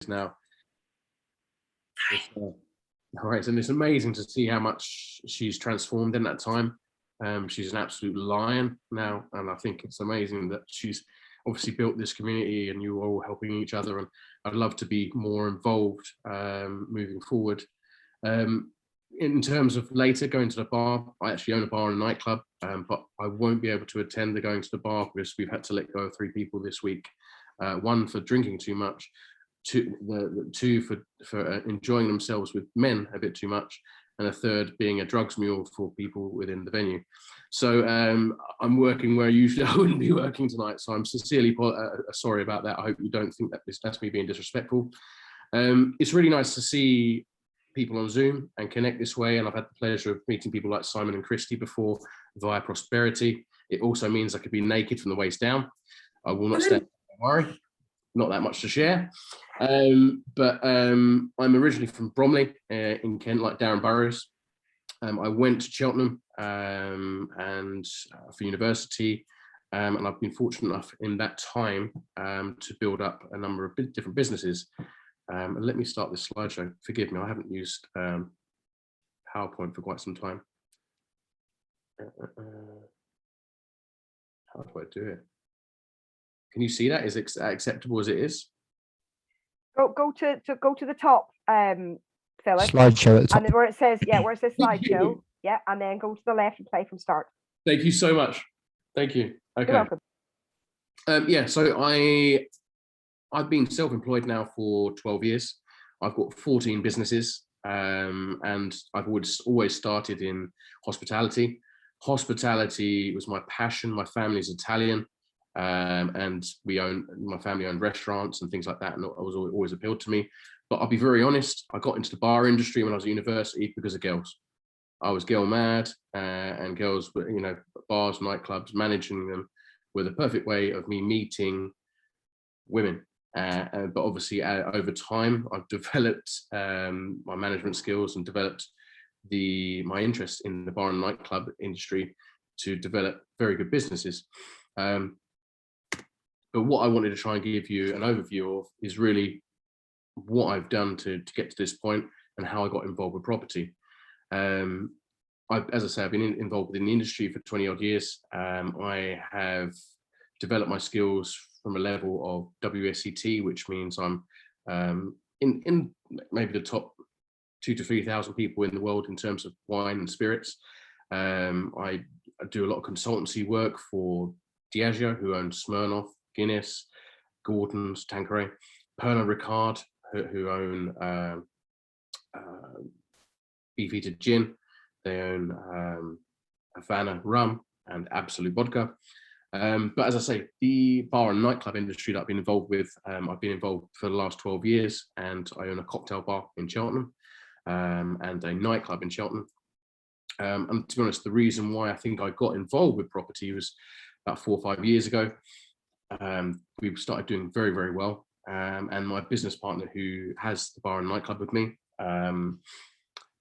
now. All right, and it's amazing to see how much she's transformed in that time. She's an absolute lion now, and I think it's amazing that she's obviously built this community and you're all helping each other, and I'd love to be more involved moving forward. In terms of later going to the bar, I actually own a bar and a nightclub, but I won't be able to attend the going to the bar because we've had to let go of 3 people this week. One for drinking too much, two for enjoying themselves with men a bit too much, and a third being a drugs mule for people within the venue. So I'm working where usually I wouldn't be working tonight. So I'm sincerely sorry about that. I hope you don't think that that's me being disrespectful. It's really nice to see people on Zoom and connect this way. And I've had the pleasure of meeting people like Simon and Christy before via Prosperity. It also means I could be naked from the waist down. I will not stand, don't worry. Not that much to share. But I'm originally from Bromley in Kent, like Darren Burrows. I went to Cheltenham and for university, and I've been fortunate enough in that time to build up a number of different businesses. And let me start this slideshow. Forgive me, I haven't used PowerPoint for quite some time. How do I do it? Can you see that? Is it acceptable as it is? Go to the top, Phillip. Slideshow at the top. And where it says, where it says slideshow, and then go to the left and play from start. Thank you so much. Thank you. Okay. You're welcome. So I've been self-employed now for 12 years. I've got 14 businesses, and I've always started in hospitality. Hospitality was my passion. My family's Italian, and my family owned restaurants and things like that, and it was always appealed to me. But I'll be very honest, I got into the bar industry when I was at university because of girls. I was girl mad, and girls were, bars, nightclubs, managing them were the perfect way of me meeting women. But obviously over time, I've developed my management skills and developed my interest in the bar and nightclub industry to develop very good businesses. But what I wanted to try and give you an overview of is really what I've done to get to this point and how I got involved with property. As I say, I've been involved in the industry for 20 odd years. I have developed my skills from a level of WSET, which means I'm in maybe the top 2,000 to 3,000 people in the world in terms of wine and spirits. I do a lot of consultancy work for Diageo, who owns Smirnoff, Guinness, Gordon's, Tanqueray, Pernod Ricard, who own Beefeater Gin. They own Havana Rum and Absolute Vodka. But as I say, the bar and nightclub industry that I've been involved with, I've been involved for the last 12 years, and I own a cocktail bar in Cheltenham and a nightclub in Cheltenham. And to be honest, the reason why I think I got involved with property was about 4 or 5 years ago. We started doing very, very well. And my business partner, who has the bar and nightclub with me,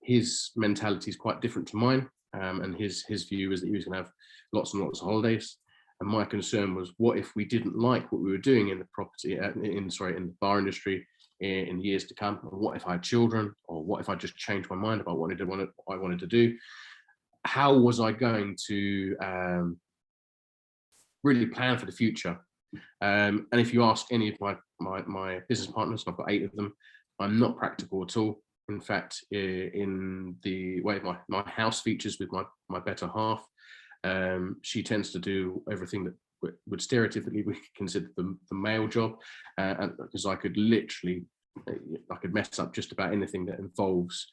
his mentality is quite different to mine. And his view is that he was going to have lots and lots of holidays. And my concern was, what if we didn't like what we were doing in the property, in the bar industry in years to come? Or what if I had children? Or what if I just changed my mind about what I wanted to do? How was I going to really plan for the future? And if you ask any of my business partners, and I've got 8 of them, I'm not practical at all. In fact, in the way my house features with my better half, she tends to do everything that would stereotypically be considered the male job, and because I could mess up just about anything that involves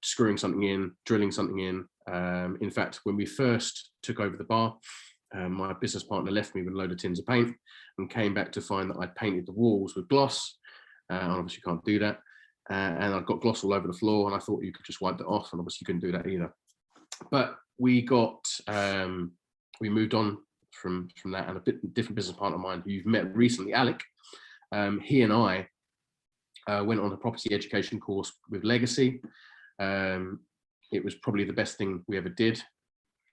screwing something in, drilling something in. In fact, when we first took over the bar, my business partner left me with a load of tins of paint and came back to find that I'd painted the walls with gloss. Obviously you can't do that. And I've got gloss all over the floor, and I thought you could just wipe that off, and obviously you couldn't do that either. But we moved on from that, and a different business partner of mine who you've met recently, Alec, he and I went on a property education course with Legacy. It was probably the best thing we ever did.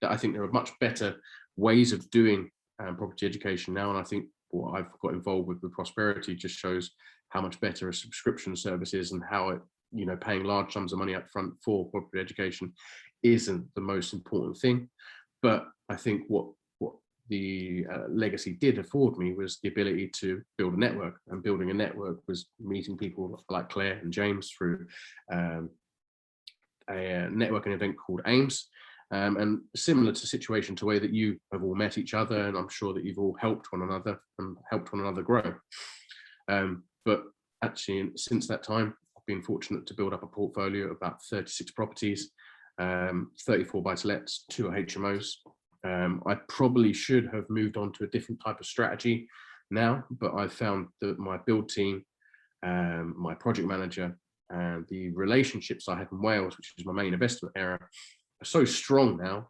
I think there are much better ways of doing property education now, and I think what I've got involved with Prosperity just shows how much better a subscription service is, and how it, you know, paying large sums of money up front for property education isn't the most important thing. But I think what the legacy did afford me was the ability to build a network, and building a network was meeting people like Claire and James through a networking event called AIMS. And similar to situation to the way that you have all met each other, and I'm sure that you've all helped one another and helped one another grow. But actually, since that time, I've been fortunate to build up a portfolio of about 36 properties, 34 buy-to-lets, 2 HMOs. I probably should have moved on to a different type of strategy now, but I've found that my build team, my project manager, and the relationships I have in Wales, which is my main investment area, are so strong now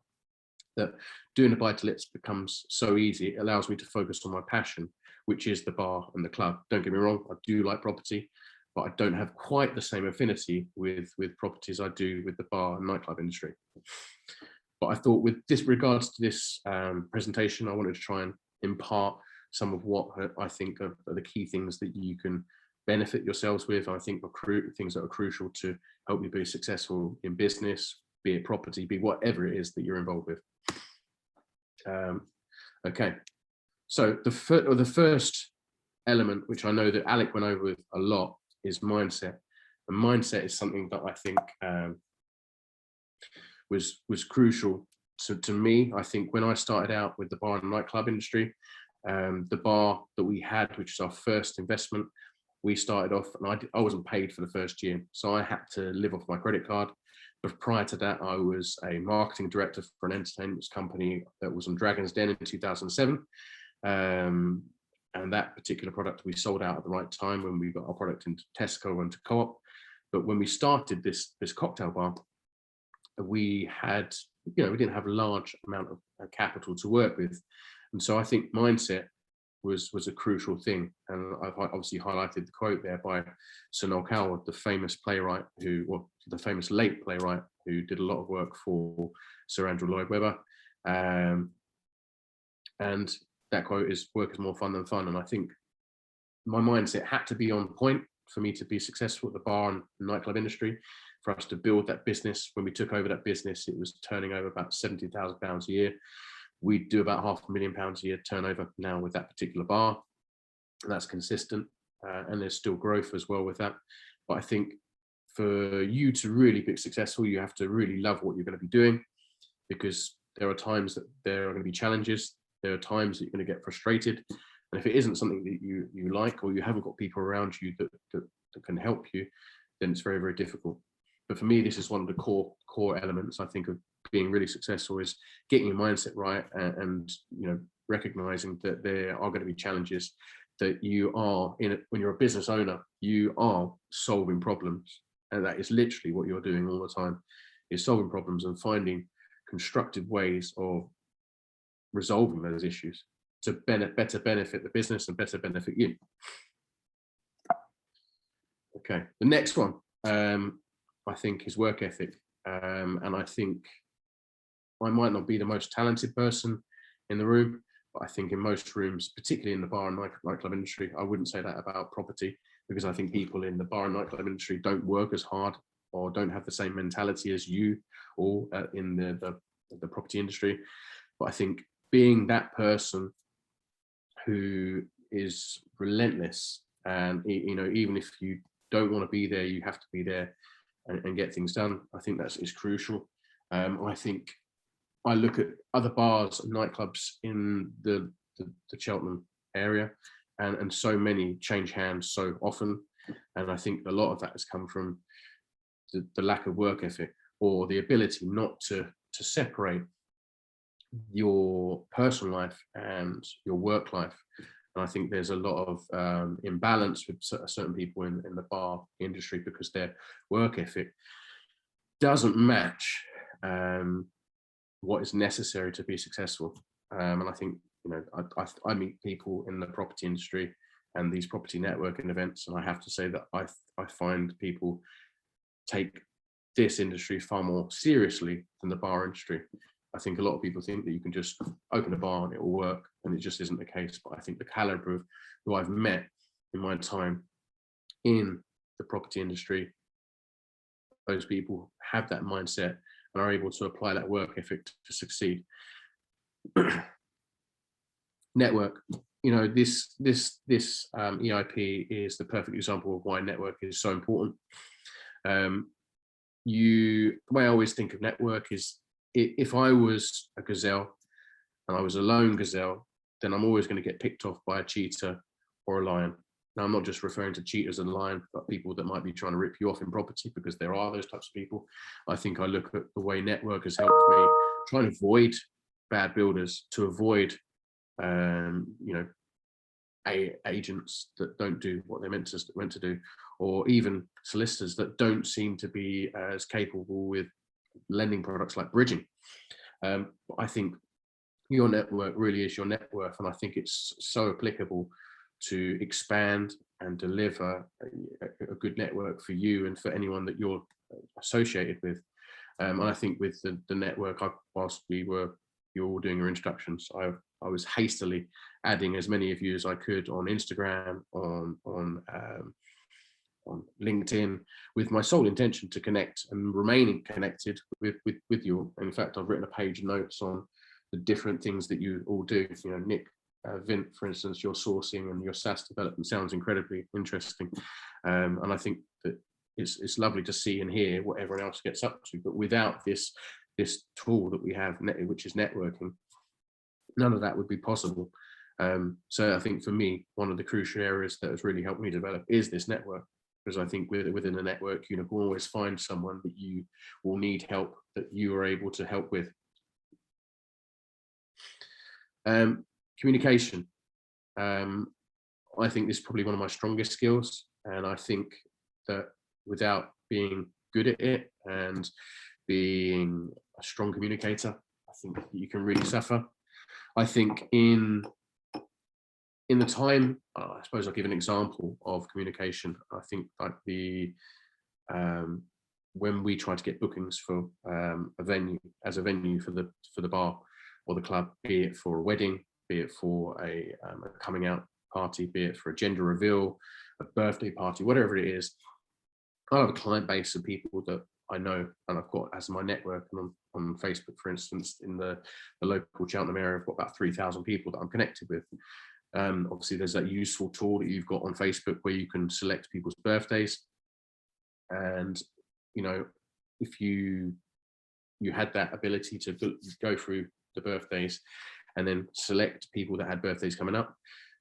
that doing the buy-to-lets becomes so easy. It allows me to focus on my passion, which is the bar and the club. Don't get me wrong, I do like property, but I don't have quite the same affinity with properties I do with the bar and nightclub industry. But I thought, with this regards to this presentation, I wanted to try and impart some of what I think are the key things that you can benefit yourselves with. I think things that are crucial to help you be successful in business, be it property, be whatever it is that you're involved with. Okay, so the first element, which I know that Alec went over with a lot, is mindset. And mindset is something that I think was crucial to me. I think when I started out with the bar and nightclub industry, the bar that we had, which was our first investment, we started off, and I wasn't paid for the first year, so I had to live off my credit card. But prior to that, I was a marketing director for an entertainment company that was on Dragon's Den in 2007. And that particular product we sold out at the right time when we got our product into Tesco and to Co-op. But when we started this cocktail bar, we had, you know, we didn't have a large amount of capital to work with. And so I think mindset was a crucial thing. And I've obviously highlighted the quote there by Sir Noel Coward, the famous playwright the famous late playwright who did a lot of work for Sir Andrew Lloyd Webber. And that quote is, "Work is more fun than fun." And I think my mindset had to be on point for me to be successful at the bar and nightclub industry, for us to build that business. When we took over that business, it was turning over about £70,000 a year. We do about £500,000 a year turnover now with that particular bar. And that's consistent, and there's still growth as well with that. But I think for you to really be successful, you have to really love what you're going to be doing, because there are times that there are going to be challenges. There are times that you're going to get frustrated. And if it isn't something that you like, or you haven't got people around you that can help you, then it's very, very difficult. But for me, this is one of the core elements, I think, of being really successful, is getting your mindset right, and you know, recognizing that there are going to be challenges, that you are in it. When you're a business owner, you are solving problems, and that is literally what you're doing all the time, is solving problems and finding constructive ways of resolving those issues to better benefit the business and better benefit you. Okay, the next one, I think, is work ethic. And I think I might not be the most talented person in the room, but I think in most rooms, particularly in the bar and nightclub industry, I wouldn't say that about property, because I think people in the bar and nightclub industry don't work as hard, or don't have the same mentality as you, or in the property industry. But I think being that person who is relentless, and you know, even if you don't want to be there, you have to be there and get things done. I think that is crucial. I think I look at other bars and nightclubs in the Cheltenham area, and so many change hands so often. And I think a lot of that has come from the lack of work ethic, or the ability not to separate your personal life and your work life. And I think there's a lot of imbalance with certain people in the bar industry, because their work ethic doesn't match what is necessary to be successful. And I think, you know, I meet people in the property industry and these property networking events, and I have to say that I find people take this industry far more seriously than the bar industry. I think a lot of people think that you can just open a bar and it will work, and it just isn't the case. But I think the caliber of who I've met in my time in the property industry, those people have that mindset and are able to apply that work ethic to succeed. Network, this EIP is the perfect example of why network is so important. The way I always think of network is, if I was a gazelle and I was a lone gazelle, then I'm always going to get picked off by a cheetah or a lion. Now, I'm not just referring to cheetahs and lions, but people that might be trying to rip you off in property, because there are those types of people. I think I look at the way network has helped me try and avoid bad builders, to avoid agents that don't do what they're meant to do, or even solicitors that don't seem to be as capable with lending products like bridging. I think your network really is your net worth, and I think it's so applicable to expand and deliver a good network for you and for anyone that you're associated with. And I think with the network, whilst you were all doing your introductions, I was hastily adding as many of you as I could on Instagram, on LinkedIn, with my sole intention to connect and remaining connected with you. In fact, I've written a page of notes on the different things that you all do. Nick, Vint, for instance, your sourcing and your SaaS development sounds incredibly interesting, and I think that it's lovely to see and hear what everyone else gets up to. But without this tool that we have, which is networking, none of that would be possible. So I think for me, one of the crucial areas that has really helped me develop is this network, because I think within a network, you will always find someone that you will need help, that you are able to help with. Communication. I think this is probably one of my strongest skills, and I think that without being good at it and being a strong communicator, I think you can really suffer. I think in the time, I suppose I'll give an example of communication. I think like when we try to get bookings for a venue for the bar or the club, be it for a wedding, be it for a coming out party, be it for a gender reveal, a birthday party, whatever it is, I have a client base of people that I know and I've got as my network. And on Facebook, for instance, in the local Cheltenham area, I've got about 3,000 people that I'm connected with. Obviously, there's that useful tool that you've got on Facebook where you can select people's birthdays. And, if you had that ability to go through the birthdays and then select people that had birthdays coming up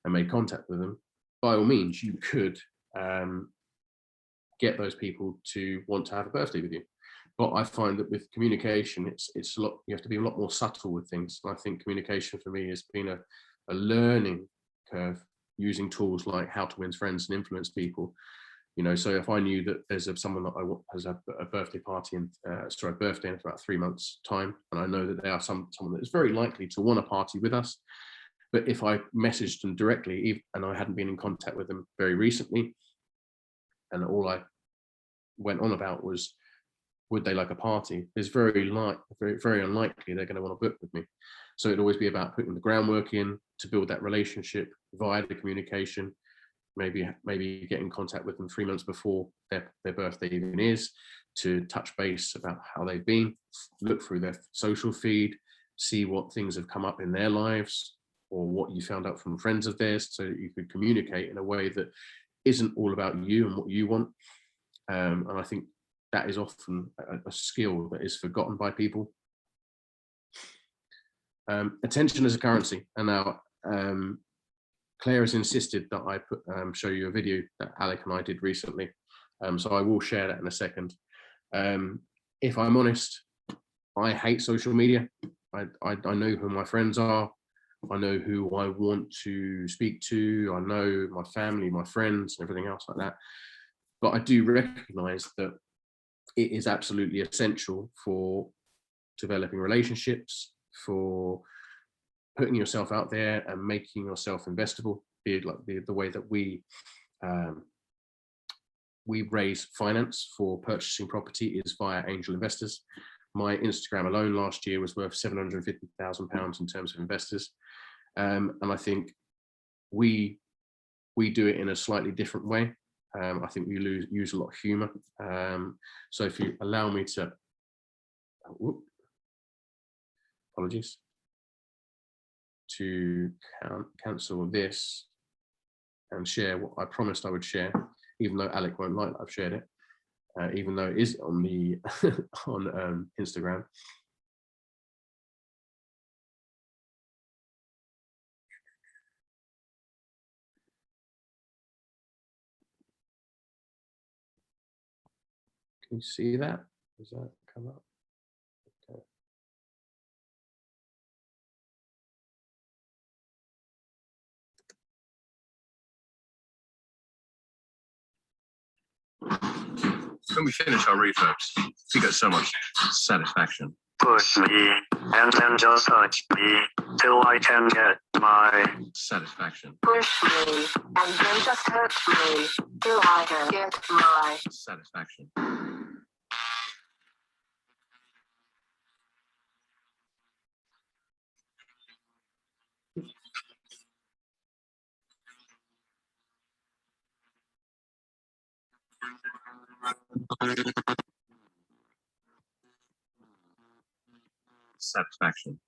and make contact with them, by all means, you could get those people to want to have a birthday with you. But I find that with communication, it's a lot. You have to be a lot more subtle with things. And I think communication for me has been a learning curve, using tools like How to Win Friends and Influence People. So if I knew that there's someone that has a birthday party birthday in about 3 months' time, and I know that they are someone that is very likely to want to party with us, but if I messaged them directly and I hadn't been in contact with them very recently, and all I went on about was, would they like a party? It's very unlikely they're going to want to book with me. So it'd always be about putting the groundwork in to build that relationship via the communication, maybe get in contact with them 3 months before their birthday even is, to touch base about how they've been, look through their social feed, see what things have come up in their lives or what you found out from friends of theirs, so that you could communicate in a way that isn't all about you and what you want. And I think that is often a skill that is forgotten by people. Attention as a currency. And now Claire has insisted that I show you a video that Alec and I did recently. So I will share that in a second. If I'm honest, I hate social media. I know who my friends are. I know who I want to speak to. I know my family, my friends, and everything else like that. But I do recognize that it is absolutely essential for developing relationships, for putting yourself out there and making yourself investable. Be it like the way that we raise finance for purchasing property is via angel investors. my Instagram alone last year was worth £750,000 in terms of investors. And I think we do it in a slightly different way. I think we use a lot of humor. So if you allow me to, apologies, to cancel this and share what I promised I would share, even though Alec won't like that I've shared it, even though it is on the on Instagram. Can you see that? Does that come up? Okay. When we finish our refurbs, we get so much satisfaction. Push me, and then just touch me, till I can get my satisfaction. Push me, and then just touch me, till I can get my satisfaction. Satisfaction.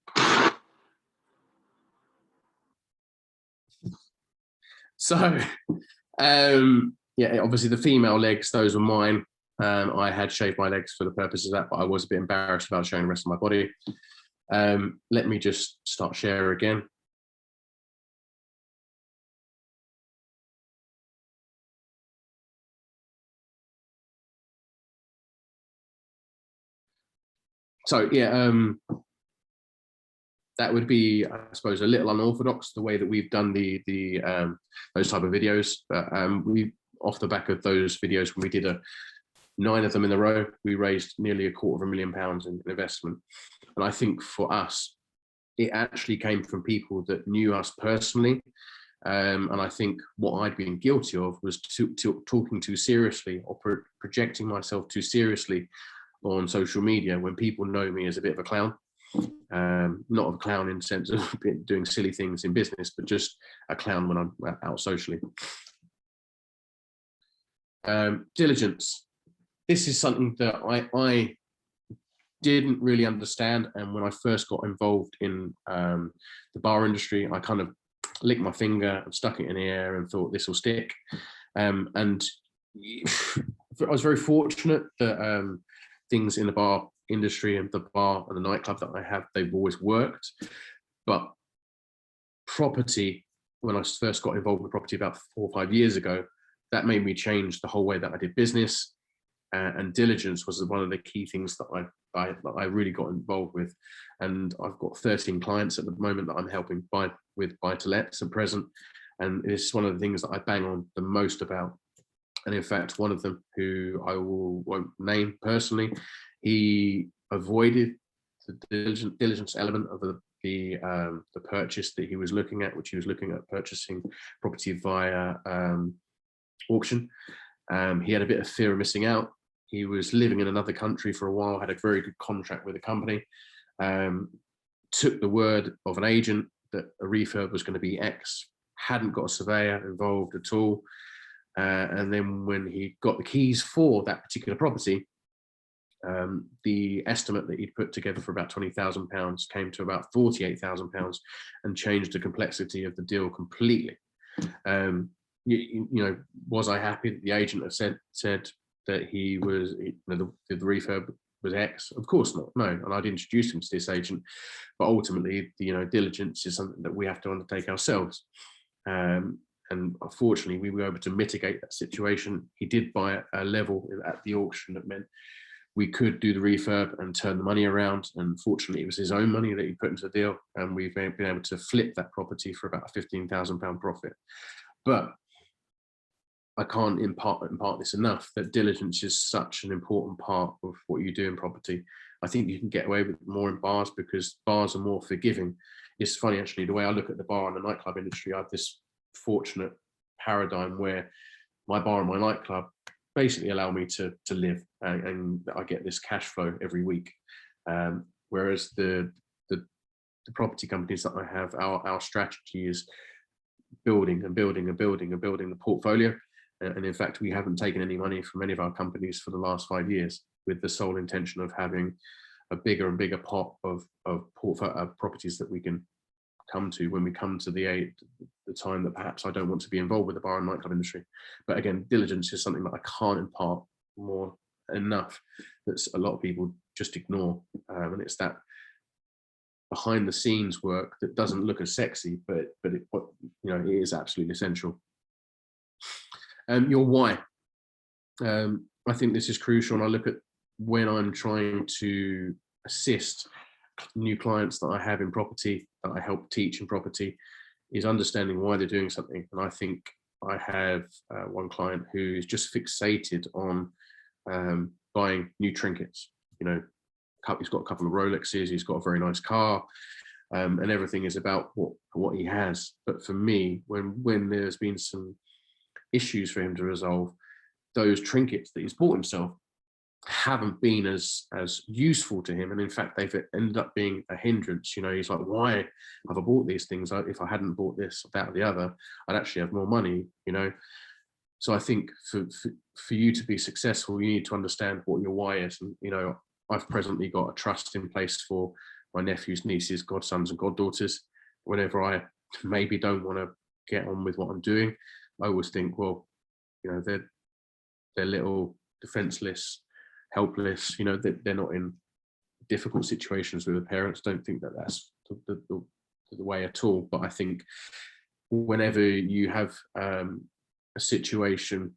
So, yeah, obviously the female legs, those were mine. I had shaved my legs for the purpose of that, but I was a bit embarrassed about showing the rest of my body. Let me just start share again. So yeah, that would be, I suppose, a little unorthodox, the way that we've done those type of videos. But we, off the back of those videos, when we did 9 of them in a row, we raised nearly £250,000 in investment. And I think for us, it actually came from people that knew us personally. And I think what I'd been guilty of was talking too seriously, or projecting myself too seriously on social media when people know me as a bit of a clown. Not a clown in the sense of doing silly things in business, but just a clown when I'm out socially. Diligence. This is something that I didn't really understand, and when I first got involved in the bar industry, I kind of licked my finger and stuck it in the air and thought this will stick. And I was very fortunate that things in the bar industry and the bar and the nightclub that I have, they've always worked. But property, when I first got involved with property about 4 or 5 years ago, that made me change the whole way that I did business. And diligence was one of the key things that I really got involved with. And I've got 13 clients at the moment that I'm helping with buy-to-lets at present. And it's one of the things that I bang on the most about. And in fact, one of them, who I won't name personally, he avoided the diligence element of the purchase that he was looking at, which he was looking at purchasing property via auction. He had a bit of fear of missing out. He was living in another country for a while, had a very good contract with a company, took the word of an agent that a refurb was going to be X, hadn't got a surveyor involved at all. And then when he got the keys for that particular property, the estimate that he'd put together for about £20,000 came to about £48,000 and changed the complexity of the deal completely. You know, was I happy that the agent had said that he was, the refurb was X? Of course not, no. And I'd introduced him to this agent, but ultimately, diligence is something that we have to undertake ourselves. And unfortunately, we were able to mitigate that situation. He did buy a level at the auction that meant we could do the refurb and turn the money around. And fortunately, it was his own money that he put into the deal. And we've been able to flip that property for about a £15,000 profit. But I can't impart this enough, that diligence is such an important part of what you do in property. I think you can get away with more in bars because bars are more forgiving. It's funny, actually, the way I look at the bar and the nightclub industry, I have this fortunate paradigm where my bar and my nightclub basically allow me to live, and I get this cash flow every week. Whereas the property companies that I have, our strategy is building and building and building and building the portfolio. And in fact, we haven't taken any money from any of our companies for the last 5 years, with the sole intention of having a bigger and bigger pot of properties that we can come to when we come to the time that perhaps I don't want to be involved with the bar and nightclub industry. But again, diligence is something that I can't impart more enough, that a lot of people just ignore, and it's that behind the scenes work that doesn't look as sexy, but it is absolutely essential. Your why. I think this is crucial, and I look at when I'm trying to assist new clients that I have in property, that I help teach in property, is understanding why they're doing something. And I think I have one client who is just fixated on buying new trinkets. He's got a couple of Rolexes, he's got a very nice car, and everything is about what he has. But for me, when there's been some issues for him to resolve, those trinkets that he's bought himself haven't been as useful to him, and in fact they've ended up being a hindrance. He's like, why have I bought these things? If I hadn't bought this, that, or the other, I'd actually have more money. So I think for you to be successful, you need to understand what your why is. And I've presently got a trust in place for my nephews, nieces, godsons, and goddaughters. Whenever I maybe don't want to get on with what I'm doing, I always think, well, they're little, defenseless, helpless. They're not in difficult situations with the parents. Don't think that that's the way at all. But I think whenever you have a situation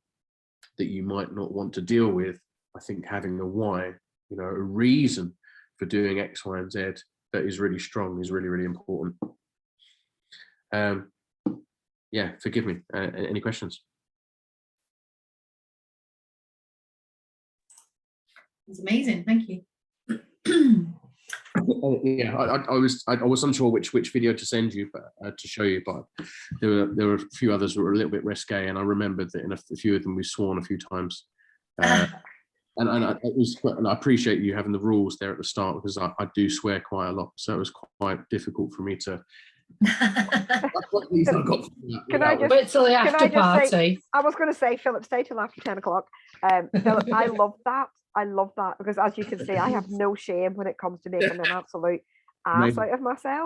that you might not want to deal with, I think having a why, a reason for doing X, Y, and Z that is really strong is really, really important. Yeah, forgive me. Any questions? It's amazing, thank you. Yeah, I was unsure which video to send you, but to show you, but there were a few others that were a little bit risque, and I remembered that in a few of them we've sworn a few times. And I appreciate you having the rules there at the start, because I do swear quite a lot, so it was quite difficult for me to. Can I just wait till the after party? Say, I was going to say, Philip, stay till after 10 o'clock. Philip, I love that. I love that, because as you can see, I have no shame when it comes to making an absolute ass out of myself.